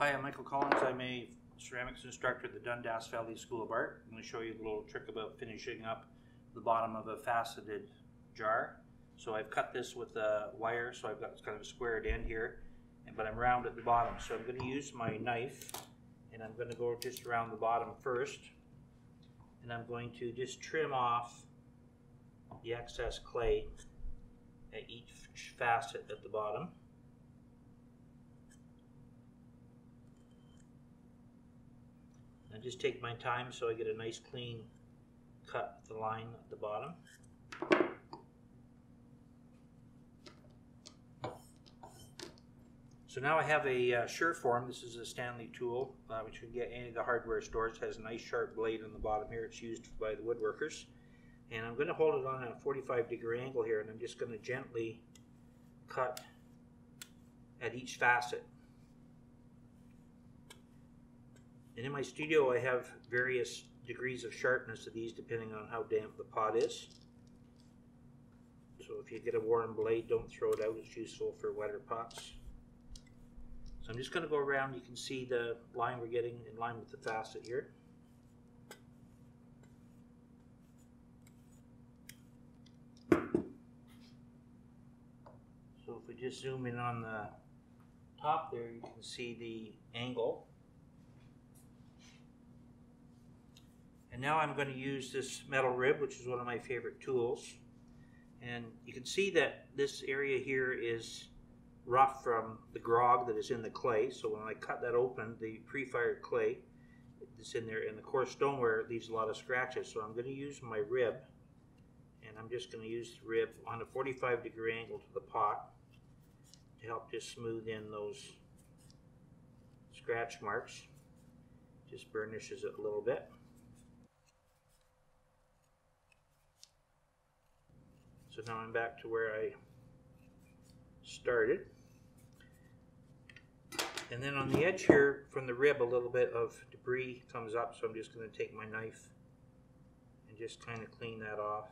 Hi, I'm Michael Collins. I'm a ceramics instructor at the Dundas Valley School of Art. I'm going to show you a little trick about finishing up the bottom of a faceted jar. So I've cut this with a wire, so I've got kind of a squared end here, but I'm round at the bottom. So I'm going to use my knife, and I'm going to go just around the bottom first, and I'm going to just trim off the excess clay at each facet at the bottom. I just take my time so I get a nice clean cut of the line at the bottom. So now I have a Sureform. This is a Stanley Tool, which you can get any of the hardware stores. It has a nice sharp blade on the bottom here. It's used by the woodworkers. And I'm going to hold it on a 45-degree angle here, and I'm just going to gently cut at each facet. And in my studio I have various degrees of sharpness of these depending on how damp the pot is. So if you get a worn blade, don't throw it out. It's useful for wetter pots. So I'm just going to go around. You can see the line we're getting in line with the facet here. So if we just zoom in on the top there, you can see the angle. And now I'm going to use this metal rib, which is one of my favorite tools. And you can see that this area here is rough from the grog that is in the clay. So when I cut that open, the pre-fired clay that's in there, and the coarse stoneware leaves a lot of scratches. So I'm going to use my rib, and I'm just going to use the rib on a 45-degree angle to the pot to help just smooth in those scratch marks. Just burnishes it a little bit. So now I'm back to where I started. And then on the edge here from the rib, a little bit of debris comes up, so I'm just going to take my knife and just kind of clean that off.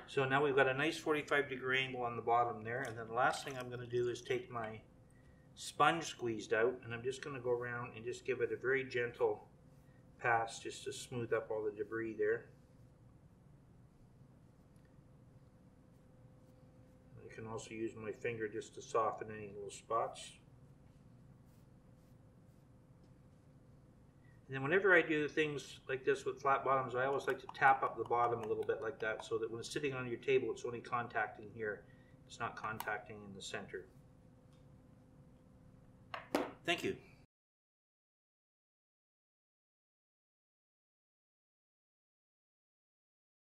So now we've got a nice 45-degree angle on the bottom there, and then the last thing I'm going to do is take my sponge squeezed out, and I'm just going to go around and just give it a very gentle pass just to smooth up all the debris there. I can also use my finger just to soften any little spots. And then whenever I do things like this with flat bottoms, I always like to tap up the bottom a little bit like that, so that when it's sitting on your table, it's only contacting here. It's not contacting in the center. Thank you.